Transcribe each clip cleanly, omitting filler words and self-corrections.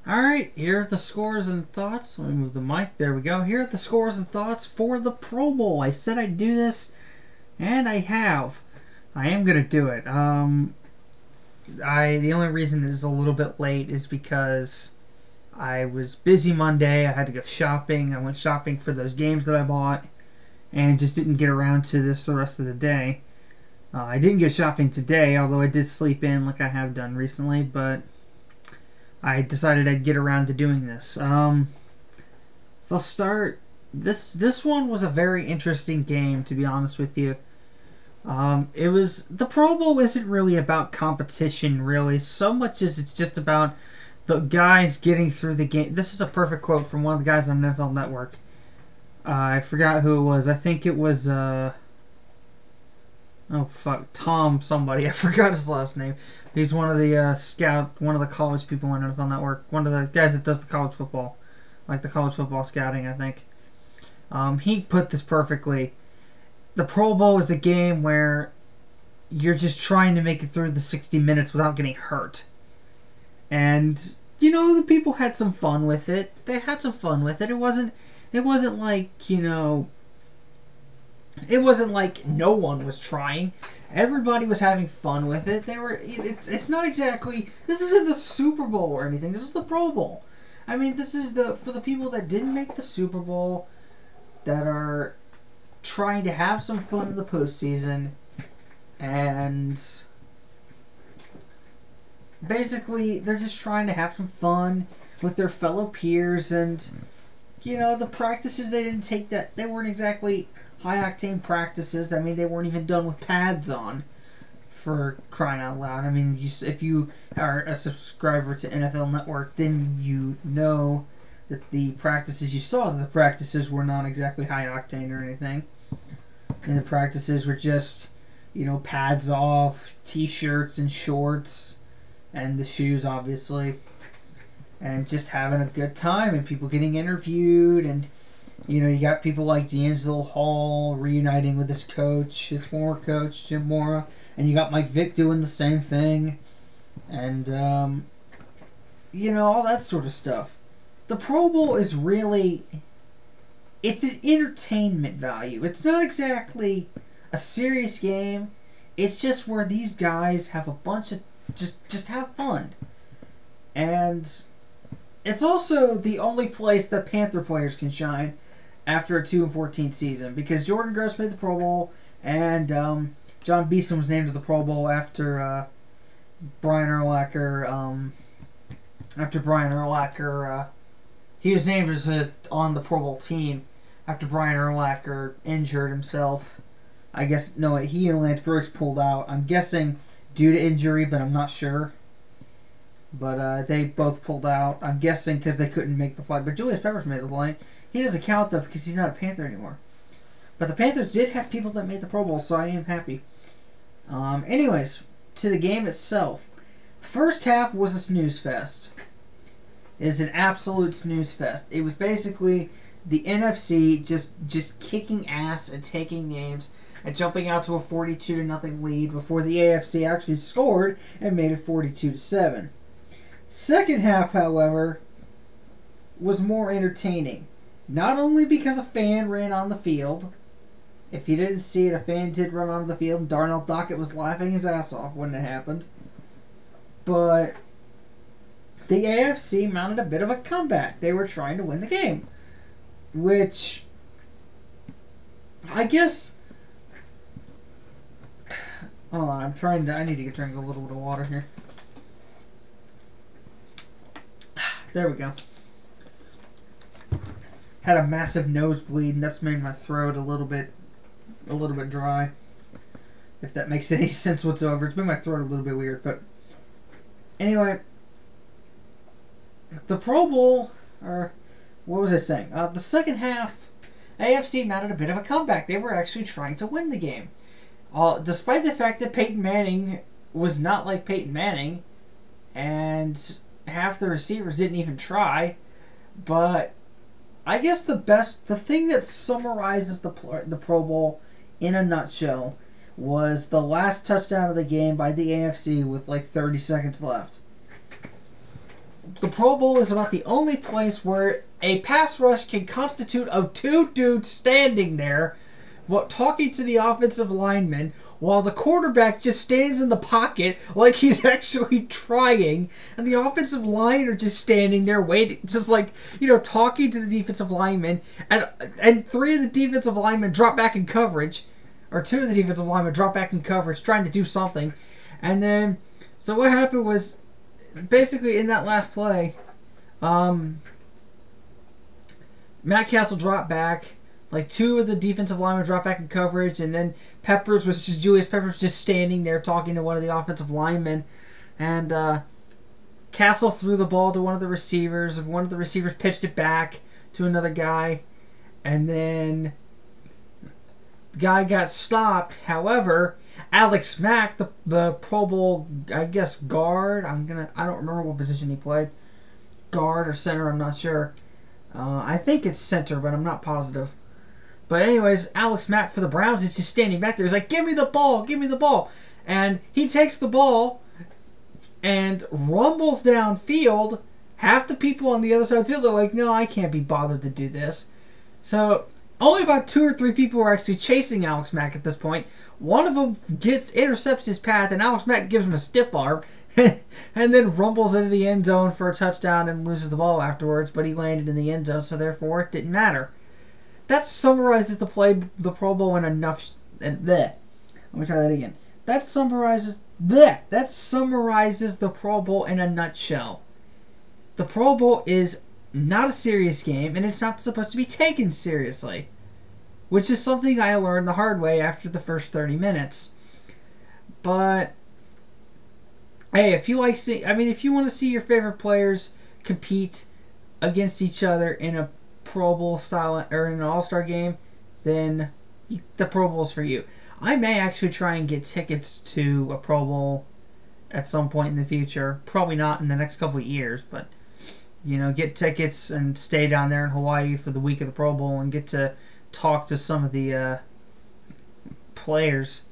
Alright, here are the scores and thoughts. Let me move the mic. There we go. Here are the scores and thoughts for the Pro Bowl. I said I'd do this, and I have. I am going to do it. The only reason it is a little bit late is because I was busy Monday. I had to go shopping. I went shopping for those games that I bought, and just didn't get around to this the rest of the day. I didn't go shopping today, although I did sleep in like I have done recently, but I decided I'd get around to doing this. So I'll start. This one was a very interesting game, to be honest with you. It was the Pro Bowl isn't really about competition, really, so much as it's just about the guys getting through the game. This is a perfect quote from one of the guys on NFL Network. I forgot who it was. I think it was oh fuck, Tom somebody. I forgot his last name. He's one of the one of the college people on NFL Network. One of the guys that does the college football, like the college football scouting, I think. He put this perfectly. The Pro Bowl is a game where you're just trying to make it through the 60 minutes without getting hurt. And the people had some fun with it. They had some fun with it. It wasn't like, it wasn't like no one was trying. Everybody was having fun with it. It's not exactly, this isn't the Super Bowl or anything. This is the Pro Bowl. I mean, this is for the people that didn't make the Super Bowl, that are trying to have some fun in the postseason, and basically they're just trying to have some fun with their fellow peers. And the practices, they weren't exactly high octane practices. I mean, they weren't even done with pads on, for crying out loud. I mean, if you are a subscriber to NFL Network, then you know that the practices were not exactly high octane or anything. And the practices were just, pads off, t-shirts and shorts, and the shoes, obviously, and just having a good time, and people getting interviewed. And you got people like D'Angelo Hall reuniting with his former coach, Jim Mora, and you got Mike Vick doing the same thing, and all that sort of stuff. The Pro Bowl is really, it's an entertainment value. It's not exactly a serious game. It's just where these guys have a bunch of just have fun. And it's also the only place that Panther players can shine after a 2-14 season, because Jordan Gross made the Pro Bowl, and John Beeson was named to the Pro Bowl after Brian Urlacher. After Brian Urlacher, he was named on the Pro Bowl team after Brian Urlacher injured himself. I guess, no, he and Lance Brooks pulled out. I'm guessing due to injury, but I'm not sure. But they both pulled out. I'm guessing because they couldn't make the flight. But Julius Peppers made the flight. He doesn't count, though, because he's not a Panther anymore. But the Panthers did have people that made the Pro Bowl, so I am happy. Anyways, to the game itself. The first half was a snooze fest. It is an absolute snooze fest. It was basically the NFC just kicking ass and taking names and jumping out to a 42-0 lead before the AFC actually scored and made it 42-7. Second half, however, was more entertaining. Not only because a fan ran on the field. If you didn't see it, a fan did run onto the field, and Darnell Dockett was laughing his ass off when it happened. But the AFC mounted a bit of a comeback. They were trying to win the game. Which, I guess, hold on, I need to drink a little bit of water here. There we go. Had a massive nosebleed, and that's made my throat a little bit dry. If that makes any sense whatsoever. It's made my throat a little bit weird, but anyway, the Pro Bowl, or what was I saying? The second half, AFC mounted a bit of a comeback. They were actually trying to win the game. Despite the fact that Peyton Manning was not like Peyton Manning, and half the receivers didn't even try. But I guess the thing that summarizes the Pro Bowl in a nutshell was the last touchdown of the game by the AFC with like 30 seconds left. the Pro Bowl is about the only place where a pass rush can constitute of two dudes standing there, talking to the offensive lineman, while the quarterback just stands in the pocket like he's actually trying, and the offensive line are just standing there waiting, just like, talking to the defensive lineman, and three of the defensive linemen drop back in coverage, or two of the defensive linemen drop back in coverage trying to do something, and then, so what happened was, basically in that last play, Matt Castle dropped back. Like, two of the defensive linemen dropped back in coverage, and then Julius Peppers just standing there talking to one of the offensive linemen. And Castle threw the ball to one of the receivers, and one of the receivers pitched it back to another guy. And then the guy got stopped. However, Alex Mack, the Pro Bowl, I guess, guard, I don't remember what position he played. Guard or center, I'm not sure. I think it's center, but I'm not positive. But anyways, Alex Mack for the Browns is just standing back there. He's like, give me the ball, give me the ball. And he takes the ball and rumbles downfield. Half the people on the other side of the field are like, no, I can't be bothered to do this. So only about 2 or 3 people are actually chasing Alex Mack at this point. One of them intercepts his path, and Alex Mack gives him a stiff arm, and then rumbles into the end zone for a touchdown and loses the ball afterwards, but he landed in the end zone, so therefore it didn't matter. That summarizes the Pro Bowl in enough. Let me try that again. That summarizes the Pro Bowl in a nutshell. The Pro Bowl is not a serious game, and it's not supposed to be taken seriously, which is something I learned the hard way after the first 30 minutes. But hey, if you want to see your favorite players compete against each other in a Pro Bowl style or in an All-Star game, then the Pro Bowl is for you. I may actually try and get tickets to a Pro Bowl at some point in the future. Probably not in the next couple of years, but get tickets and stay down there in Hawaii for the week of the Pro Bowl and get to talk to some of the players.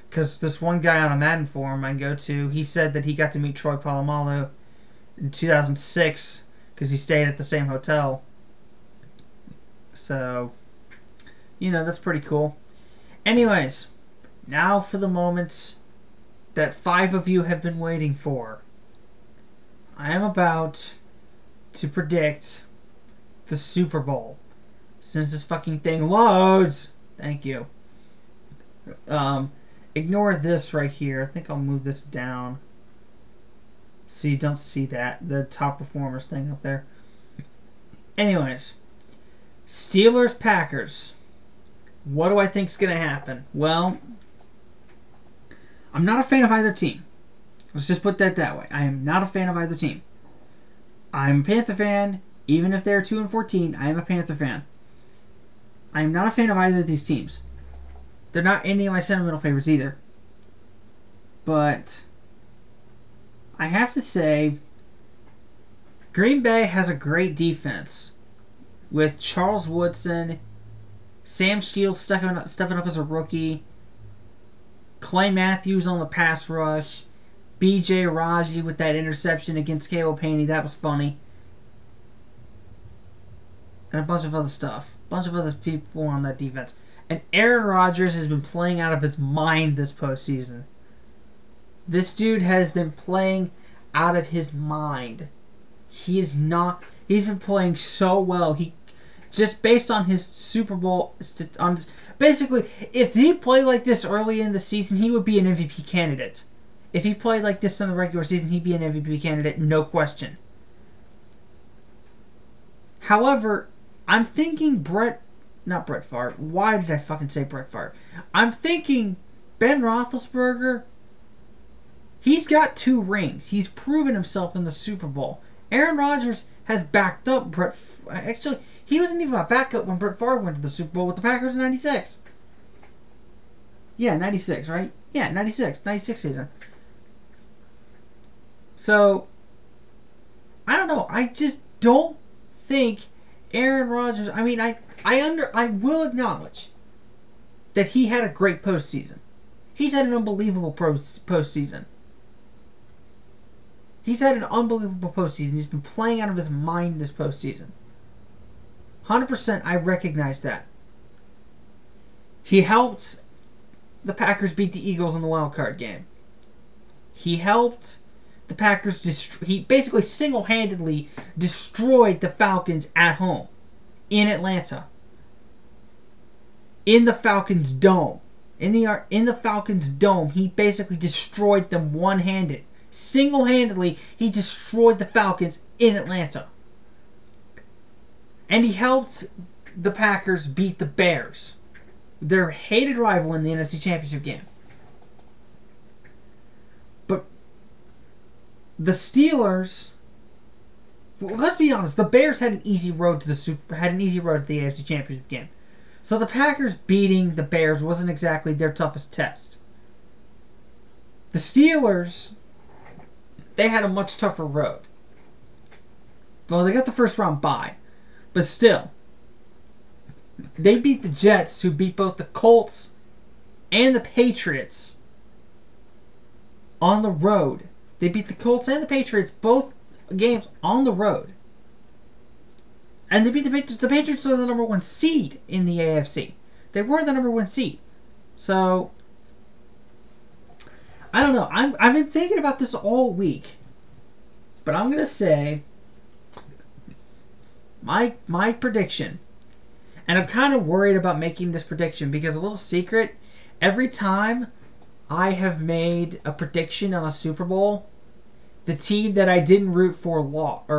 Because this one guy on a Madden forum I go to, he said that he got to meet Troy Polamalu in 2006 because he stayed at the same hotel. So, that's pretty cool. Anyways, now for the moments that 5 of you have been waiting for. I am about to predict the Super Bowl. As soon as this fucking thing loads. Thank you. Ignore this right here. I think I'll move this down. So you don't see that. The top performers thing up there. Anyways. Steelers, Packers. What do I think is going to happen? Well, I'm not a fan of either team. Let's just put that way. I am not a fan of either team. I'm a Panther fan. Even if they're 2-14, I am a Panther fan. I am not a fan of either of these teams. They're not any of my sentimental favorites either. But I have to say, Green Bay has a great defense with Charles Woodson, Sam Shields stepping up as a rookie, Clay Matthews on the pass rush, B.J. Raji with that interception against Caleb Haney. That was funny. And a bunch of other stuff. A bunch of other people on that defense. And Aaron Rodgers has been playing out of his mind this postseason. This dude has been playing out of his mind. He's been playing so well. He just based on his Super Bowl basically, if he played like this early in the season, he would be an MVP candidate. If he played like this in the regular season, he'd be an MVP candidate, no question. However, I'm thinking not Brett Favre. Why did I fucking say Brett Favre? I'm thinking Ben Roethlisberger. He's got 2 rings. He's proven himself in the Super Bowl. Aaron Rodgers has backed up Brett. Actually, he wasn't even a backup when Brett Favre went to the Super Bowl with the Packers in '96. Yeah, 96, right? Yeah, 96 season. So, I don't know. I just don't think Aaron Rodgers. I mean, I will acknowledge that he had a great postseason. He's had an unbelievable postseason. He's had an unbelievable postseason. He's been playing out of his mind this postseason. 100% I recognize that. He helped the Packers beat the Eagles in the wild card game. He helped the Packers he basically single-handedly destroyed the Falcons at home in Atlanta. In the Falcons' dome. In the Falcons' dome, he basically destroyed them one-handed. Single-handedly, he destroyed the Falcons in Atlanta. And he helped the Packers beat the Bears, their hated rival in the NFC Championship game. But the Steelers, well, let's be honest, the Bears had an easy road to the AFC Championship game. So the Packers beating the Bears wasn't exactly their toughest test. The Steelers, they had a much tougher road. Well, they got the first round bye, but still, they beat the Jets, who beat both the Colts and the Patriots on the road. They beat the Colts and the Patriots both games on the road. And they beat the Patriots. The Patriots are the number 1 seed in the AFC. They were the number 1 seed. So, I don't know. I've been thinking about this all week. But I'm going to say my prediction. And I'm kind of worried about making this prediction because, a little secret, every time I have made a prediction on a Super Bowl, the team that I didn't root for lost.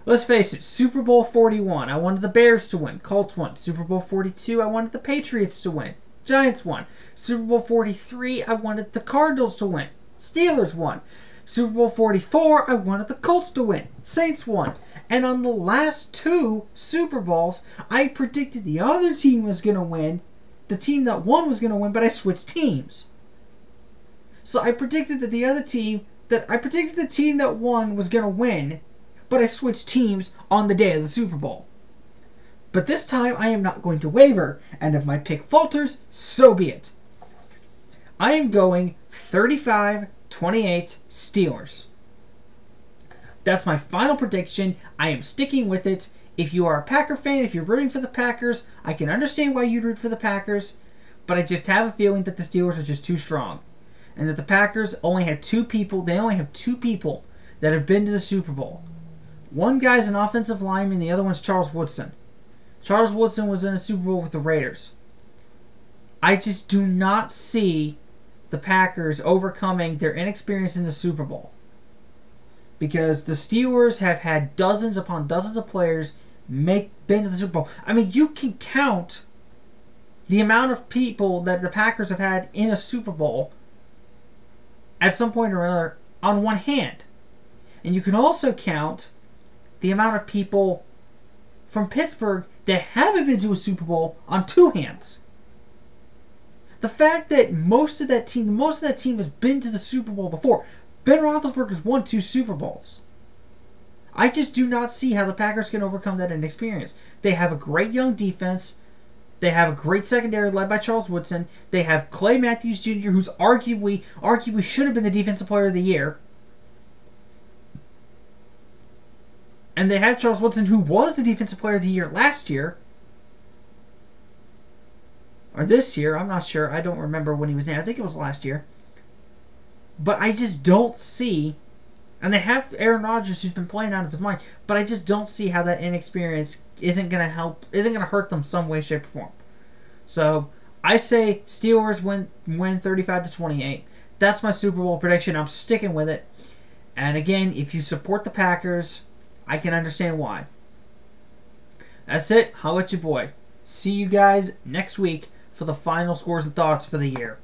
Let's face it, Super Bowl 41, I wanted the Bears to win. Colts won. Super Bowl 42, I wanted the Patriots to win. Giants won. Super Bowl 43, I wanted the Cardinals to win. Steelers won. Super Bowl 44, I wanted the Colts to win. Saints won. And on the last 2 Super Bowls, I predicted the other team was going to win. The team that won was going to win, but I switched teams. So I predicted that the team that won was going to win, but I switched teams on the day of the Super Bowl. But this time, I am not going to waver, and if my pick falters, so be it. I am going 35-28 Steelers. That's my final prediction. I am sticking with it. If you are a Packer fan, if you're rooting for the Packers, I can understand why you'd root for the Packers, but I just have a feeling that the Steelers are just too strong. And that the Packers only have 2 people, that have been to the Super Bowl. One guy's an offensive lineman, the other one's Charles Woodson. Charles Woodson was in a Super Bowl with the Raiders. I just do not see the Packers overcoming their inexperience in the Super Bowl. Because the Steelers have had dozens upon dozens of players been to the Super Bowl. I mean, you can count the amount of people that the Packers have had in a Super Bowl at some point or another on one hand. And you can also count the amount of people from Pittsburgh that haven't been to a Super Bowl on 2 hands. The fact that most of that team has been to the Super Bowl before. Ben Roethlisberger's won 2 Super Bowls. I just do not see how the Packers can overcome that inexperience. They have a great young defense. They have a great secondary led by Charles Woodson. They have Clay Matthews Jr., who's arguably should have been the Defensive Player of the Year. And they have Charles Woodson, who was the Defensive Player of the Year last year. Or this year, I'm not sure. I don't remember when he was in. I think it was last year. But I just don't see... And they have Aaron Rodgers, who's been playing out of his mind. But I just don't see how that inexperience isn't going to hurt them some way, shape, or form. So, I say Steelers win 35-28. That's my Super Bowl prediction. I'm sticking with it. And again, if you support the Packers, I can understand why. That's it. Holla at your boy. See you guys next week for the final scores and thoughts for the year.